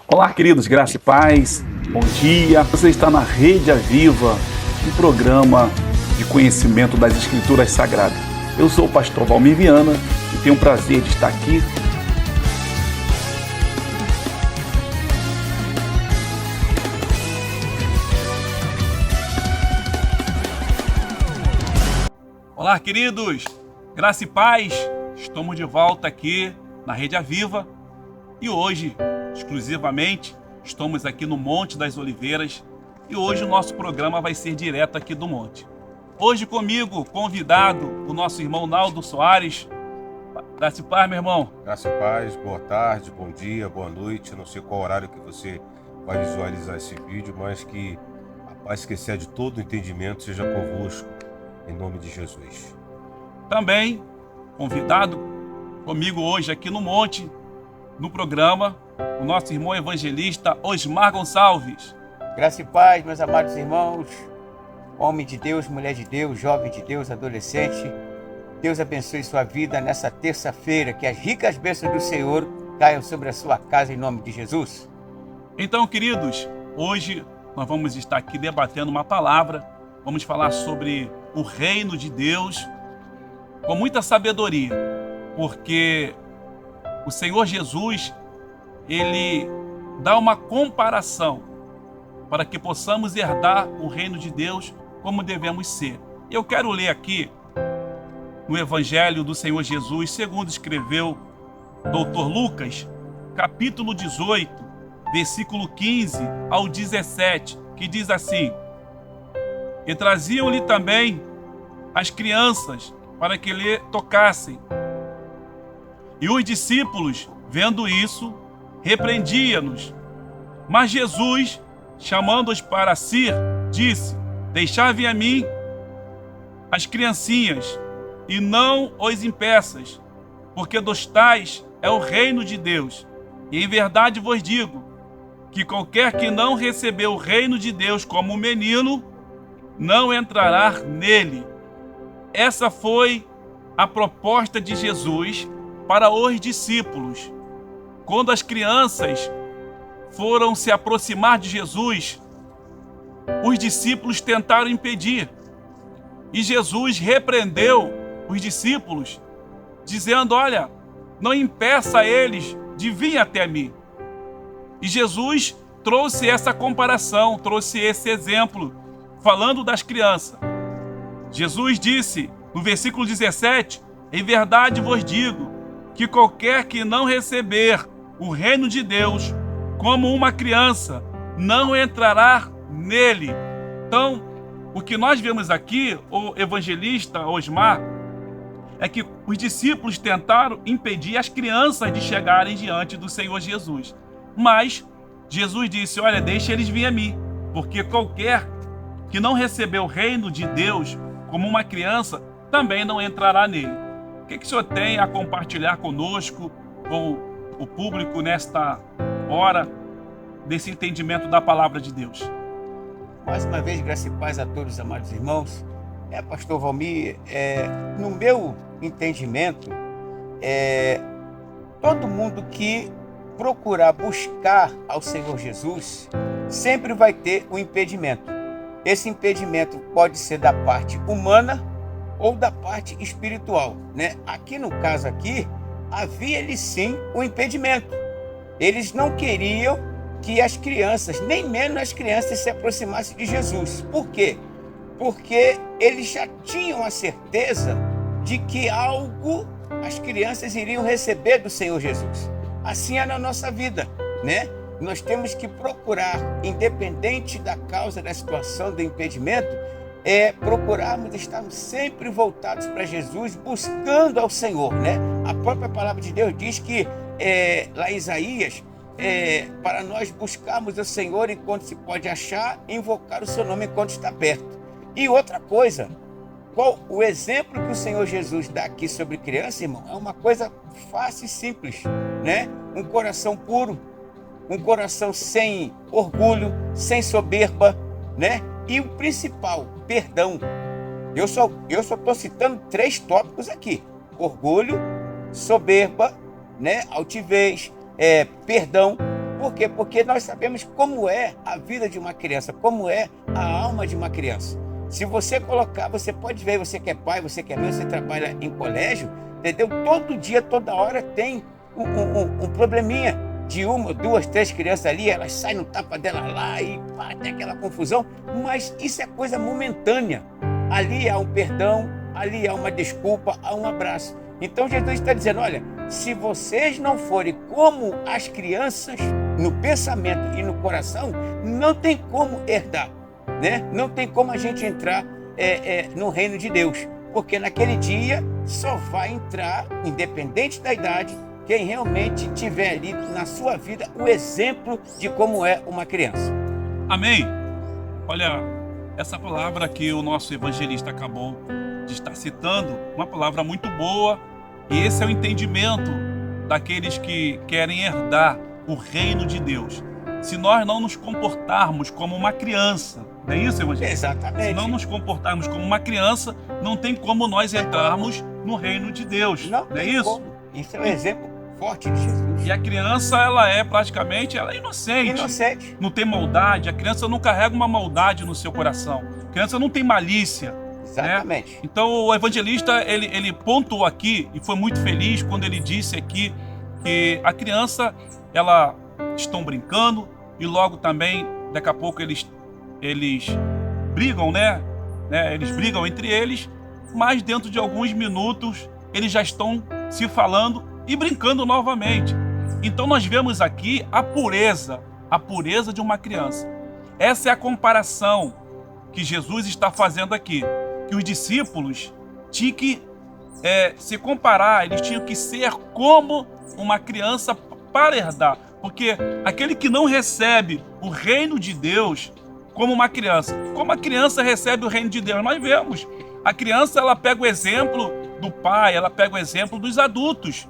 Olá, queridos, graça e paz, bom dia. Você está na Rede Aviva, um programa de conhecimento das Escrituras Sagradas. Eu sou o pastor Valmir Viana e tenho o prazer de estar aqui. Olá, queridos, graça e paz. Estamos de volta aqui na Rede Aviva e hoje, exclusivamente, estamos aqui no Monte das Oliveiras e hoje o nosso programa vai ser direto aqui do Monte. Hoje comigo, convidado, o nosso irmão Naldo Soares. Graça e paz, meu irmão. Graça e paz, boa tarde, bom dia, boa noite. Não sei qual horário que você vai visualizar esse vídeo, mas que a paz que excede todo o entendimento seja convosco, em nome de Jesus. Também convidado comigo hoje aqui no Monte, no programa, o nosso irmão evangelista Osmar Gonçalves. Graça e paz, meus amados irmãos, homem de Deus, mulher de Deus, jovem de Deus, adolescente. Deus abençoe sua vida nessa terça-feira, que as ricas bênçãos do Senhor caiam sobre a sua casa em nome de Jesus. Então, queridos, hoje nós vamos estar aqui debatendo uma palavra, vamos falar sobre o reino de Deus com muita sabedoria, porque o Senhor Jesus, ele dá uma comparação para que possamos herdar o reino de Deus como devemos ser. Eu quero ler aqui no Evangelho do Senhor Jesus, segundo escreveu Dr. Lucas, capítulo 18, versículo 15 ao 17, que diz assim: E traziam-lhe também as crianças para que lhe tocassem. E os discípulos, vendo isso, repreendia-nos. Mas Jesus, chamando-os para si, disse: Deixai vir a mim as criancinhas, e não os impeças, porque dos tais é o reino de Deus. E em verdade vos digo, que qualquer que não recebeu o reino de Deus como um menino, não entrará nele. Essa foi a proposta de Jesus para os discípulos. Quando as crianças foram se aproximar de Jesus, os discípulos tentaram impedir. E Jesus repreendeu os discípulos, dizendo: olha, não impeça eles de vir até mim. E Jesus trouxe essa comparação, trouxe esse exemplo, falando das crianças. Jesus disse, no versículo 17, em verdade vos digo, que qualquer que não receber o reino de Deus como uma criança, não entrará nele. Então, o que nós vemos aqui, o evangelista Osmar, é que os discípulos tentaram impedir as crianças de chegarem diante do Senhor Jesus. Mas Jesus disse: olha, deixe eles vir a mim, porque qualquer que não recebeu o reino de Deus como uma criança, também não entrará nele. O que o senhor tem a compartilhar conosco, com o público, nesta hora, desse entendimento da palavra de Deus? Mais uma vez, graça e paz a todos os amados irmãos. Pastor Valmir, no meu entendimento, todo mundo que procurar buscar ao Senhor Jesus sempre vai ter um impedimento. Esse impedimento pode ser da parte humana ou da parte espiritual, né? Aqui no caso aqui, havia-lhe sim um impedimento. Eles não queriam que as crianças, nem menos as crianças, se aproximassem de Jesus. Por quê? Porque eles já tinham a certeza de que algo as crianças iriam receber do Senhor Jesus. Assim é na nossa vida, né? Nós temos que procurar, independente da causa, da situação, do impedimento, procurarmos estarmos sempre voltados para Jesus, buscando ao Senhor, né? A própria palavra de Deus diz que, lá em Isaías, para nós buscarmos o Senhor enquanto se pode achar, invocar o seu nome enquanto está perto. E outra coisa, qual o exemplo que o Senhor Jesus dá aqui sobre criança, irmão, é uma coisa fácil e simples, né? Um coração puro, um coração sem orgulho, sem soberba, né? E o principal, perdão. Eu só estou citando 3 tópicos aqui: orgulho, soberba, né? Altivez, perdão. Por quê? Porque nós sabemos como é a vida de uma criança, como é a alma de uma criança. Se você colocar, você pode ver, você que é pai, você que é mãe, você trabalha em colégio, entendeu? Todo dia, toda hora tem um probleminha de uma, duas, três crianças ali, elas saem no tapa dela lá e pá, tem aquela confusão, mas isso é coisa momentânea. Ali há um perdão, ali há uma desculpa, há um abraço. Então Jesus está dizendo, olha, se vocês não forem como as crianças no pensamento e no coração, não tem como herdar, né? Não tem como a gente entrar no reino de Deus, porque naquele dia só vai entrar, independente da idade, quem realmente tiver ali na sua vida o exemplo de como é uma criança. Amém? Olha, essa palavra que o nosso evangelista acabou de estar citando, uma palavra muito boa, e esse é o entendimento daqueles que querem herdar o reino de Deus. Se nós não nos comportarmos como uma criança, não é isso, evangelista? Exatamente. Se não nos comportarmos como uma criança, não tem como nós entrarmos no reino de Deus, não é isso? Como. Isso é um exemplo forte de Jesus. E a criança, ela é praticamente, ela é inocente. Inocente. Não tem maldade, a criança não carrega uma maldade no seu coração. A criança não tem malícia. Exatamente. Né? Então o evangelista, ele pontuou aqui, e foi muito feliz quando ele disse aqui que a criança, ela estão brincando, e logo também, daqui a pouco eles brigam, né? Eles brigam entre eles, mas dentro de alguns minutos eles já estão se falando e brincando novamente. Então nós vemos aqui a pureza de uma criança. Essa é a comparação que Jesus está fazendo aqui, que os discípulos tinham que se comparar, eles tinham que ser como uma criança para herdar, porque aquele que não recebe o reino de Deus como uma criança recebe o reino de Deus, nós vemos, a criança ela pega o exemplo do pai, ela pega o exemplo dos adultos.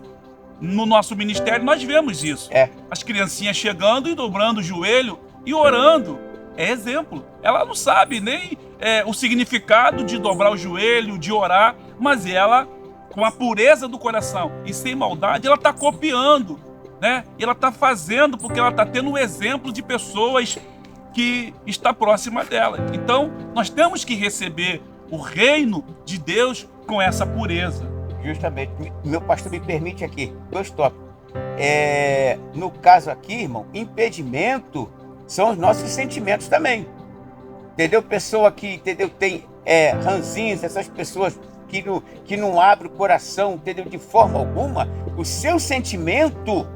No nosso ministério nós vemos isso. As criancinhas chegando e dobrando o joelho e orando. É exemplo. Ela não sabe nem o significado de dobrar o joelho, de orar, mas ela, com a pureza do coração e sem maldade, ela está copiando, né? E ela está fazendo porque ela está tendo um exemplo de pessoas que está próxima dela. Então, nós temos que receber o reino de Deus com essa pureza. Justamente, meu pastor me permite aqui, 2 tópicos. No caso aqui, irmão, impedimento são os nossos sentimentos também. Entendeu? Pessoa que, entendeu, tem ranzinhos, essas pessoas que não abrem o coração, entendeu, de forma alguma, o seu sentimento,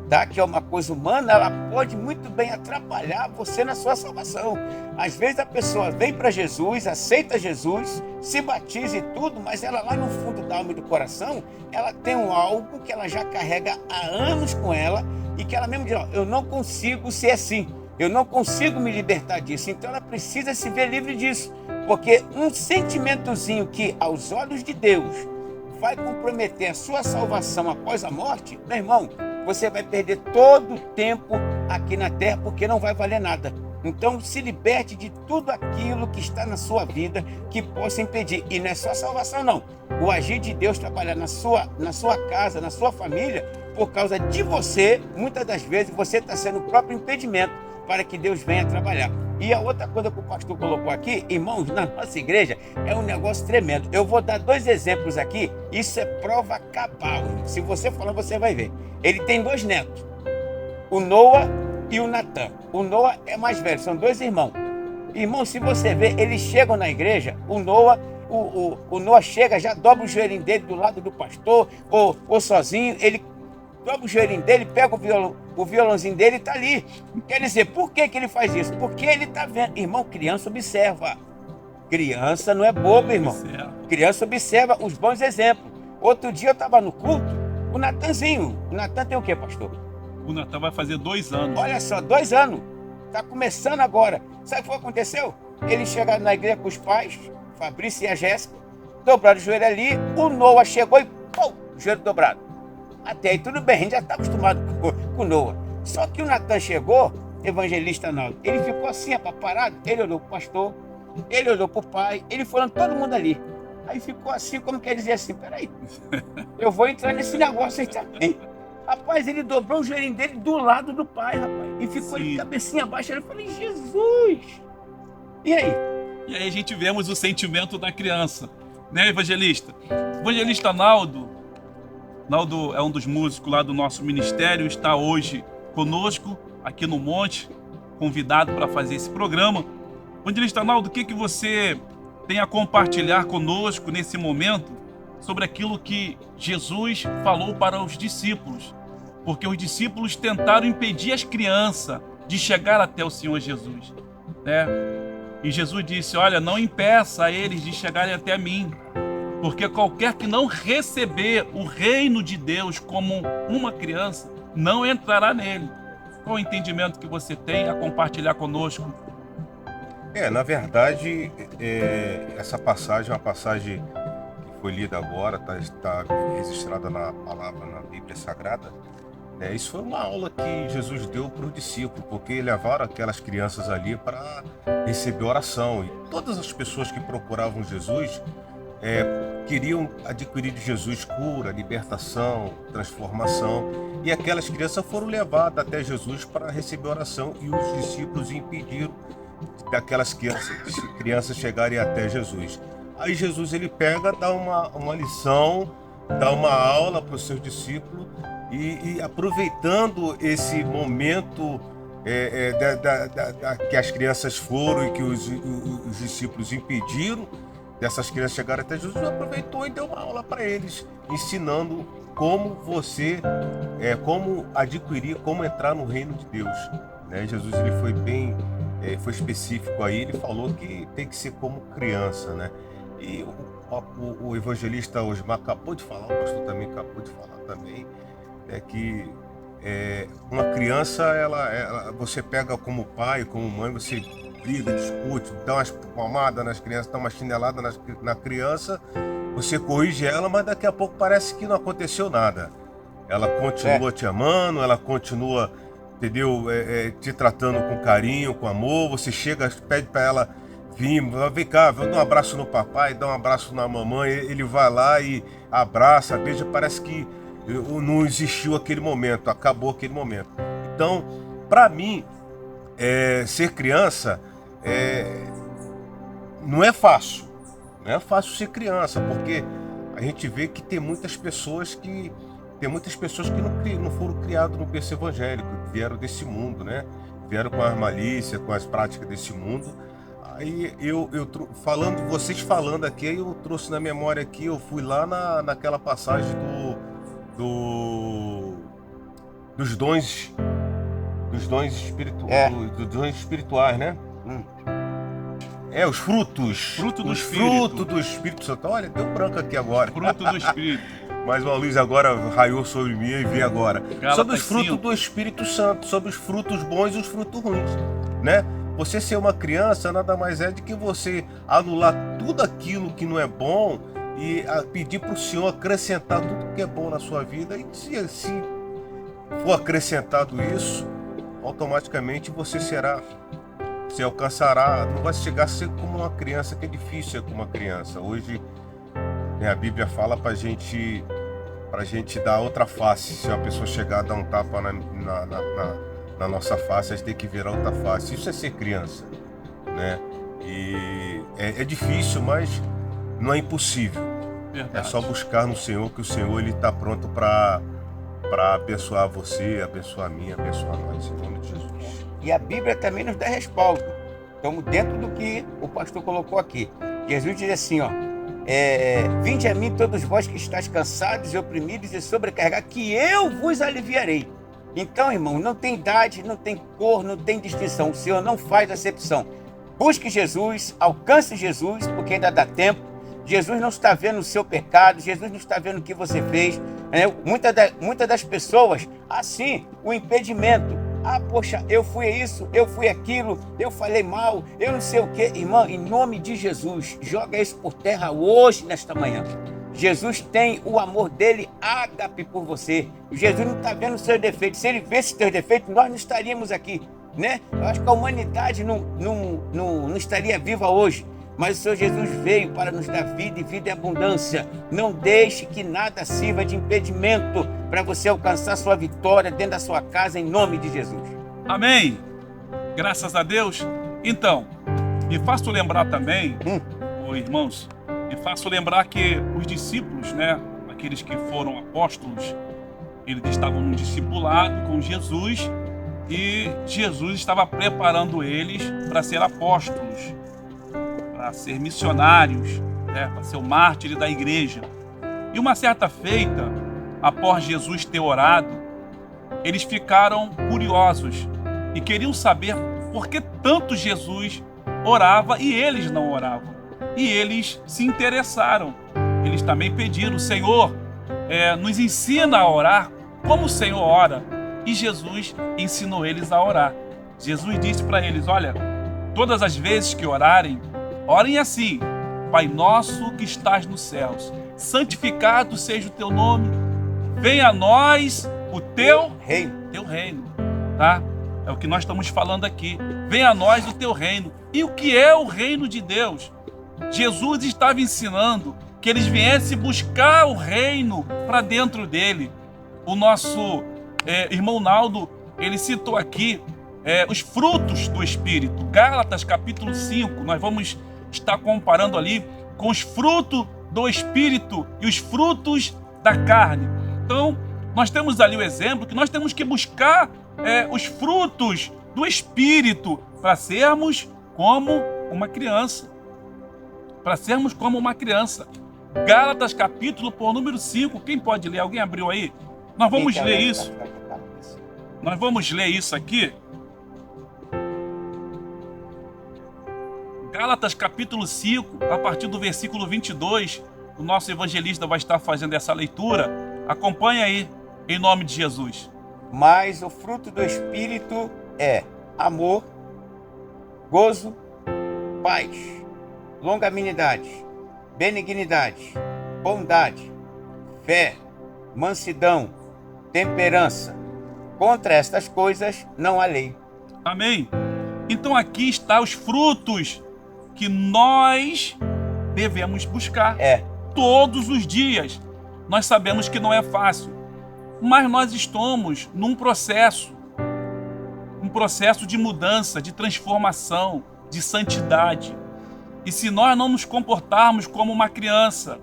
tá, que é uma coisa humana, ela pode muito bem atrapalhar você na sua salvação. Às vezes a pessoa vem para Jesus, aceita Jesus, se batiza e tudo, mas ela lá no fundo da alma e do coração, ela tem algo que ela já carrega há anos com ela e que ela mesmo diz, eu não consigo ser assim, eu não consigo me libertar disso. Então ela precisa se ver livre disso, porque um sentimentozinho que aos olhos de Deus vai comprometer a sua salvação após a morte, meu irmão, você vai perder todo o tempo aqui na terra, porque não vai valer nada. Então se liberte de tudo aquilo que está na sua vida que possa impedir. E não é só salvação não. O agir de Deus trabalhar na sua casa, na sua família, por causa de você, muitas das vezes você está sendo o próprio impedimento para que Deus venha trabalhar. E a outra coisa que o pastor colocou aqui, irmãos, na nossa igreja, é um negócio tremendo. Eu vou dar 2 exemplos aqui, isso é prova cabal. Se você falar, você vai ver. Ele tem 2 netos, o Noah e o Natan. O Noah é mais velho, são 2 irmãos. Irmão, se você ver, eles chegam na igreja, o Noah chega, já dobra o joelhinho dele do lado do pastor, ou sozinho, ele dobra o joelhinho dele, pega o violãozinho dele e está ali. Quer dizer, por que ele faz isso? Porque ele está vendo. Irmão, criança observa. Criança não é bobo, irmão. Criança observa os bons exemplos. Outro dia eu estava no culto, o Natanzinho. O Natan tem o quê, pastor? O Natan vai fazer 2 anos. Olha só, 2 anos. Está começando agora. Sabe o que aconteceu? Eles chegaram na igreja com os pais, Fabrício e a Jéssica, dobraram o joelho ali, o Noah chegou e pum, joelho dobrado. Até aí tudo bem, a gente já está acostumado com o Noah. Só que o Natan chegou, evangelista não, ele ficou assim, parado, ele olhou para o pastor, ele olhou para o pai, ele falando todo mundo ali. Aí ficou assim, como quer dizer assim, peraí, eu vou entrar nesse negócio aí também. Rapaz, ele dobrou o joelhinho dele do lado do pai, rapaz. E ficou Sim. de cabecinha baixa. Eu falei, Jesus! E aí? E aí a gente vemos o sentimento da criança, né, evangelista? Evangelista Naldo é um dos músicos lá do nosso ministério, está hoje conosco aqui no Monte, convidado para fazer esse programa. Evangelista Naldo, o que você tem a compartilhar conosco nesse momento sobre aquilo que Jesus falou para os discípulos? Porque os discípulos tentaram impedir as crianças de chegar até o Senhor Jesus, né? E Jesus disse, olha, não impeça eles de chegarem até mim, porque qualquer que não receber o reino de Deus como uma criança, não entrará nele. Qual o entendimento que você tem a compartilhar conosco? Na verdade, essa passagem é uma passagem que foi lida agora, está registrada na palavra, na Bíblia Sagrada. Isso foi uma aula que Jesus deu para os discípulos, porque levaram aquelas crianças ali para receber oração. E todas as pessoas que procuravam Jesus queriam adquirir de Jesus cura, libertação, transformação. E aquelas crianças foram levadas até Jesus para receber oração, e os discípulos impediram daquelas crianças chegarem até Jesus. Aí Jesus ele pega, dá uma lição, dá uma aula para os seus discípulos, e aproveitando esse momento que as crianças foram e que os discípulos impediram dessas crianças chegarem até Jesus, aproveitou e deu uma aula para eles, ensinando como como adquirir, como entrar no reino de Deus, né? Jesus ele foi bem foi específico aí, ele falou que tem que ser como criança, né? E o evangelista Osmar acabou de falar, o pastor também acabou de falar também, que uma criança, você pega como pai, como mãe, você briga, discute, dá umas palmadas nas crianças, dá uma chinelada na criança, você corrige ela, mas daqui a pouco parece que não aconteceu nada. Ela continua te amando, ela continua, entendeu, te tratando com carinho, com amor. Você chega, pede para ela vem cá, dá um abraço no papai, dá um abraço na mamãe, ele vai lá e abraça, beija, parece que não existiu aquele momento, acabou aquele momento. Então, para mim, ser criança não é fácil. Não é fácil ser criança, porque a gente vê que tem muitas pessoas que não foram criadas no berço evangélico, que vieram desse mundo, né? Vieram com as malícias, com as práticas desse mundo. Aí vocês falando aqui, aí eu trouxe na memória aqui, eu fui lá naquela passagem dos dons espirituais, né? Os frutos. Fruto do Fruto do Espírito Santo. Olha, deu branco aqui agora. Fruto do Espírito. Mas uma luz agora raiou sobre mim e veio agora. Sobre os frutos 5. do Espírito Santo, sobre os frutos bons e os frutos ruins, né? Você ser uma criança nada mais é de que você anular tudo aquilo que não é bom e pedir para o Senhor acrescentar tudo que é bom na sua vida. E se assim for acrescentado isso, automaticamente você alcançará, não vai chegar a ser como uma criança, que é difícil ser como uma criança. Hoje, a Bíblia fala pra gente dar outra face. Se uma pessoa chegar a dar um tapa na nossa face, a gente tem que virar outra face. Isso é ser criança, né? E é difícil, mas não é impossível. Verdade. É só buscar no Senhor, que o Senhor ele está pronto para abençoar você, abençoar a mim, abençoar nós, em nome de Jesus. E a Bíblia também nos dá respaldo. Estamos dentro do que o pastor colocou aqui. Jesus diz assim, vinde a mim todos vós que estáis cansados e oprimidos e sobrecarregados, que eu vos aliviarei. Então, irmão, não tem idade, não tem cor, não tem distinção. O Senhor não faz acepção. Busque Jesus, alcance Jesus, porque ainda dá tempo. Jesus não está vendo o seu pecado, Jesus não está vendo o que você fez. Muitas das pessoas, assim, o impedimento. Poxa, eu fui isso, eu fui aquilo, eu falei mal, eu não sei o quê. Irmão, em nome de Jesus, joga isso por terra hoje, nesta manhã. Jesus tem o amor dele, ágape por você. Jesus não está vendo os seus defeitos. Se ele visse os seus defeitos, nós não estaríamos aqui, né? Eu acho que a humanidade não estaria viva hoje. mas o Senhor Jesus veio para nos dar vida e vida em abundância. Não deixe que nada sirva de impedimento para você alcançar sua vitória dentro da sua casa, em nome de Jesus. Amém. Graças a Deus. Então, me faço lembrar também, irmãos, me faço lembrar que os discípulos, né, aqueles que foram apóstolos, eles estavam no discipulado com Jesus e Jesus estava preparando eles para ser apóstolos, para ser missionários, né, para ser o mártir da igreja. E uma certa feita, após Jesus ter orado, eles ficaram curiosos e queriam saber por que tanto Jesus orava e eles não oravam. E eles se interessaram. Eles também pediram: Senhor, nos ensina a orar como o Senhor ora. E Jesus ensinou eles a orar. Jesus disse para eles: olha, todas as vezes que orarem, orem assim: Pai nosso que estás nos céus, santificado seja o teu nome, venha a nós o teu reino, tá? É o que nós estamos falando aqui. Venha a nós o teu reino. E o que é o reino de Deus? Jesus estava ensinando que eles viessem buscar o reino para dentro dele. O nosso irmão Naldo, ele citou aqui os frutos do Espírito. Gálatas capítulo 5, nós vamos estar comparando ali com os frutos do Espírito e os frutos da carne. Então, nós temos ali o exemplo que nós temos que buscar os frutos do Espírito para sermos como uma criança. Para sermos como uma criança. Gálatas capítulo por número 5. Quem pode ler? Alguém abriu aí? Nós vamos ler isso. Nós vamos ler isso aqui. Gálatas capítulo 5, a partir do versículo 22. O nosso evangelista vai estar fazendo essa leitura. Acompanha aí, em nome de Jesus. Mas o fruto do Espírito é amor, gozo, paz, longanimidade, benignidade, bondade, fé, mansidão, temperança. Contra estas coisas não há lei. Amém? Então aqui está os frutos que nós devemos buscar todos os dias. Nós sabemos que não é fácil, mas nós estamos num processo, de mudança, de transformação, de santidade. E se nós não nos comportarmos como uma criança,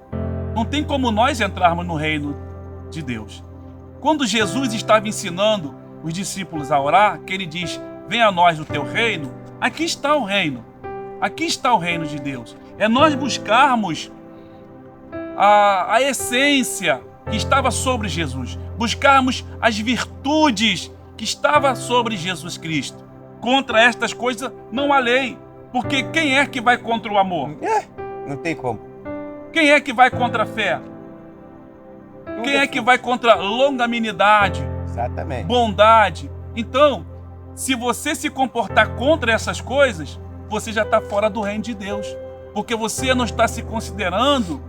não tem como nós entrarmos no reino de Deus. Quando Jesus estava ensinando os discípulos a orar, que ele diz: venha a nós o teu reino, aqui está o reino. Aqui está o reino de Deus. É nós buscarmos a essência que estava sobre Jesus, buscarmos as virtudes que estava sobre Jesus Cristo. Contra estas coisas não há lei, porque quem é que vai contra o amor? Não tem como. Quem é que vai contra a fé? Quem é que vai contra a longanimidade? Exatamente. Bondade? Então, se você se comportar contra essas coisas, você já está fora do reino de Deus, porque você não está se considerando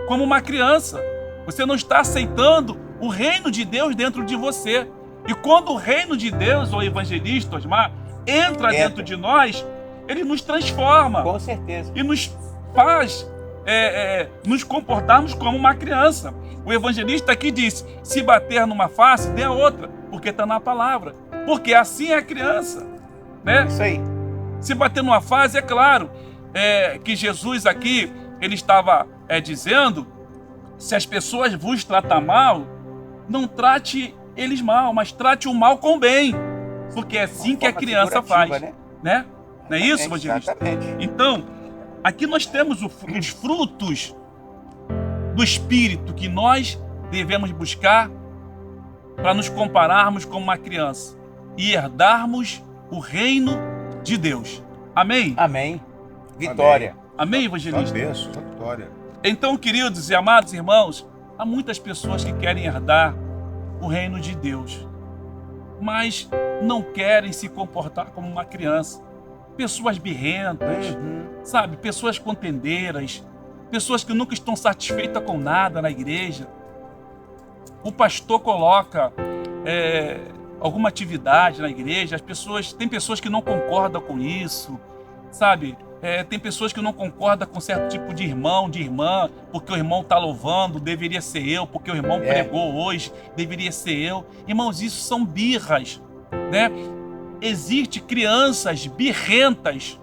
como uma criança. Você não está aceitando o reino de Deus dentro de você. E quando o reino de Deus, o evangelista Osmar, entra dentro de nós, ele nos transforma. Com certeza. E nos faz nos comportarmos como uma criança. O evangelista aqui diz: se bater numa face, dê a outra, porque está na palavra. Porque assim é a criança, né? Isso aí. Se bater numa face, é claro que Jesus aqui, ele estava dizendo: se as pessoas vos tratar mal, não trate eles mal, mas trate o mal com bem, porque é assim que a criança faz, né? Não é isso, evangelista? Exatamente. Então, aqui nós temos os frutos do Espírito que nós devemos buscar para nos compararmos com uma criança e herdarmos o reino de Deus. Amém? Amém. Vitória. Amém, evangelista? Só bênção, só vitória. Então, queridos e amados irmãos, há muitas pessoas que querem herdar o reino de Deus, mas não querem se comportar como uma criança. Pessoas birrentas, sabe? Pessoas contendeiras, pessoas que nunca estão satisfeitas com nada na igreja. O pastor coloca alguma atividade na igreja, tem pessoas que não concordam com isso, sabe? Tem pessoas que não concordam com certo tipo de irmão, de irmã, porque o irmão está louvando, deveria ser eu, porque o irmão pregou hoje, deveria ser eu. Irmãos, isso são birras, né? Existem crianças birrentas,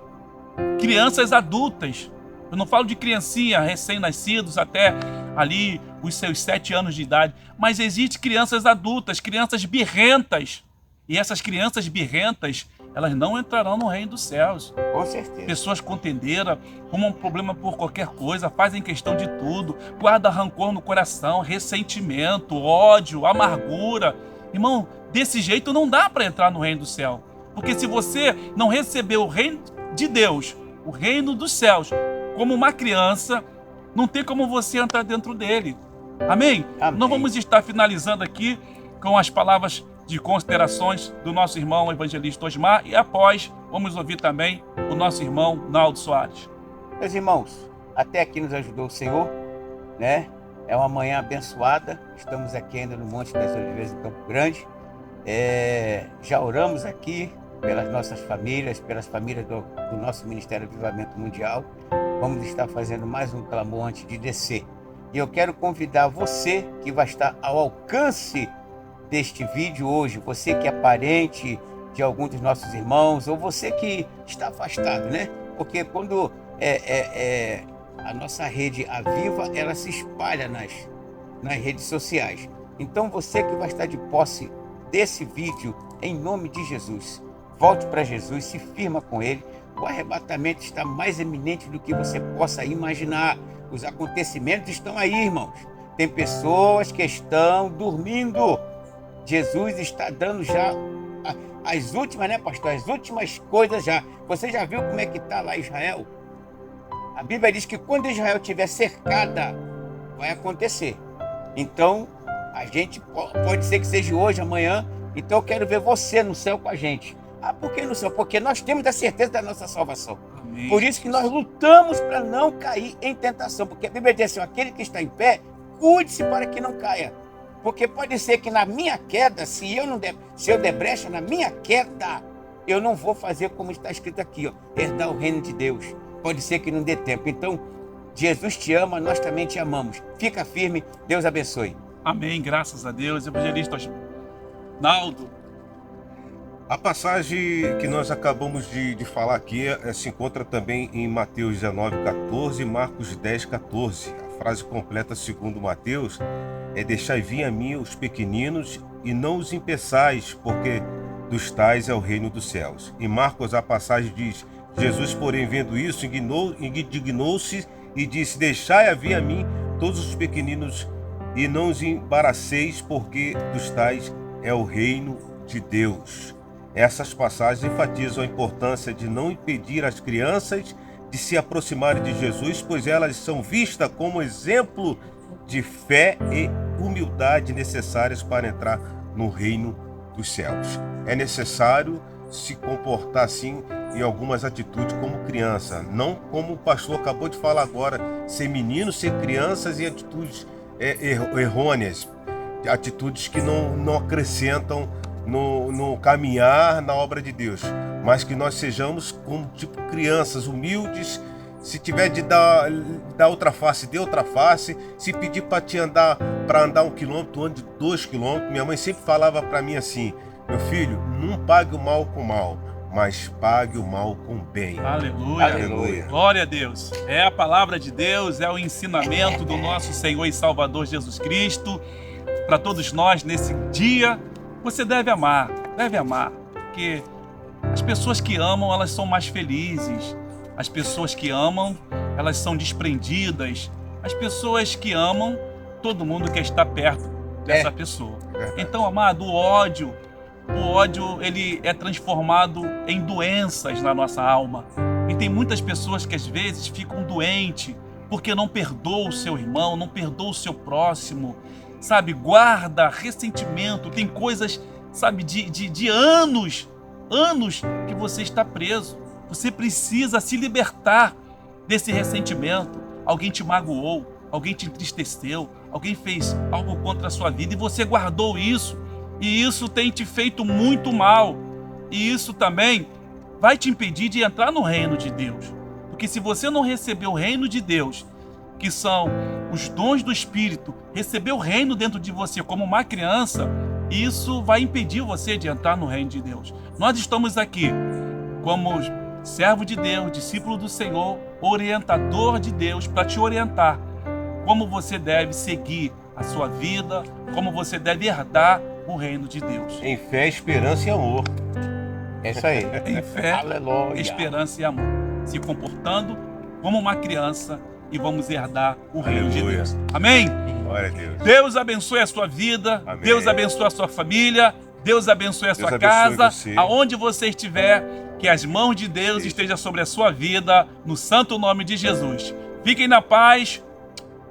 crianças adultas. Eu não falo de criancinha, recém-nascidos até ali os seus 7 anos de idade, mas existem crianças adultas, crianças birrentas. E essas crianças birrentas, elas não entrarão no reino dos céus. Com certeza. Pessoas contendeiras, arrumam problema por qualquer coisa, fazem questão de tudo, guarda rancor no coração, ressentimento, ódio, amargura. Irmão, desse jeito não dá para entrar no reino do céu. Porque se você não receber o reino de Deus, o reino dos céus, como uma criança, não tem como você entrar dentro dele. Amém? Amém. Nós vamos estar finalizando aqui com as palavras de considerações do nosso irmão evangelista Osmar e após vamos ouvir também o nosso irmão Naldo Soares. Meus irmãos, até aqui nos ajudou o Senhor, né? É uma manhã abençoada, estamos aqui ainda no Monte das Oliveiras, em Campo Grande. Já oramos aqui pelas nossas famílias, pelas famílias do nosso Ministério Avivamento Mundial. Vamos estar fazendo mais um clamor antes de descer. E eu quero convidar você que vai estar ao alcance deste vídeo hoje, você que é parente de algum dos nossos irmãos, ou você que está afastado, né? Porque quando a nossa rede Aviva, ela se espalha nas redes sociais. Então você que vai estar de posse desse vídeo, em nome de Jesus, volte para Jesus, se firma com Ele. O arrebatamento está mais eminente do que você possa imaginar. Os acontecimentos estão aí, irmãos. Tem pessoas que estão dormindo. Jesus está dando já as últimas, né, pastor? As últimas coisas já. Você já viu como é que está lá Israel? A Bíblia diz que quando Israel estiver cercada, vai acontecer. Então, a gente pode ser que seja hoje, amanhã. Então, eu quero ver você no céu com a gente. Por que no céu? Porque nós temos a certeza da nossa salvação. Amém. Por isso que nós lutamos para não cair em tentação. Porque a Bíblia diz assim, aquele que está em pé, cuide-se para que não caia. Porque pode ser que na minha queda, se eu der brecha na minha queda, eu não vou fazer como está escrito aqui, ó, herdar o reino de Deus. Pode ser que não dê tempo. Então, Jesus te ama, nós também te amamos. Fica firme, Deus abençoe. Amém, graças a Deus. Evangelista Naldo. A passagem que nós acabamos de falar aqui se encontra também em Mateus 19,14 e Marcos 10,14. A frase completa, segundo Mateus, é: deixai vir a mim os pequeninos e não os impeçais, porque dos tais é o reino dos céus. Em Marcos a passagem diz: Jesus, porém, vendo isso, indignou-se e disse: deixai vir a mim todos os pequeninos e não os embaraceis, porque dos tais é o reino de Deus. Essas passagens enfatizam a importância de não impedir as crianças de se aproximarem de Jesus, pois elas são vistas como exemplo de fé e humildade necessárias para entrar no reino dos céus. É necessário se comportar assim em algumas atitudes como criança, não como o pastor acabou de falar agora, ser menino, ser crianças e atitudes errôneas, atitudes que não acrescentam no caminhar na obra de Deus, mas que nós sejamos como tipo crianças humildes. Se tiver de dar outra face, dê outra face. Se pedir para andar 1 quilômetro, ande 2 quilômetros. Minha mãe sempre falava para mim assim: meu filho, não pague o mal com mal, mas pague o mal com bem. Aleluia. Aleluia. Glória a Deus. É a palavra de Deus, é o ensinamento do nosso Senhor e Salvador Jesus Cristo para todos nós nesse dia. Você deve amar, porque as pessoas que amam, elas são mais felizes. As pessoas que amam, elas são desprendidas. As pessoas que amam, todo mundo quer estar perto dessa pessoa. Então, amado, o ódio, ele é transformado em doenças na nossa alma. E tem muitas pessoas que às vezes ficam doentes porque não perdoam o seu irmão, não perdoam o seu próximo, sabe? Guarda ressentimento, tem coisas, sabe, de anos que você está preso. Você precisa se libertar desse ressentimento. Alguém te magoou, alguém te entristeceu, alguém fez algo contra a sua vida e você guardou isso. E isso tem te feito muito mal. E isso também vai te impedir de entrar no reino de Deus. Porque se você não receber o reino de Deus, que são os dons do Espírito, receber o reino dentro de você como uma criança, isso vai impedir você de entrar no reino de Deus. Nós estamos aqui como servo de Deus, discípulo do Senhor, orientador de Deus, para te orientar como você deve seguir a sua vida, como você deve herdar o reino de Deus. Em fé, esperança e amor. É isso aí. Em fé, Aleluia. esperança e amor. Se comportando como uma criança e vamos herdar o reino de Aleluia. Deus. Amém? Glória a Deus. Deus abençoe a sua vida, Amém. Deus abençoe a sua família, Deus abençoe a sua Deus casa, abençoe você. aonde você estiver, que as mãos de Deus estejam sobre a sua vida, no santo nome de Jesus. Fiquem na paz,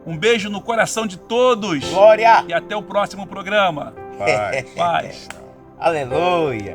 um beijo no coração de todos Glória. e até o próximo programa. Paz. Paz. Aleluia.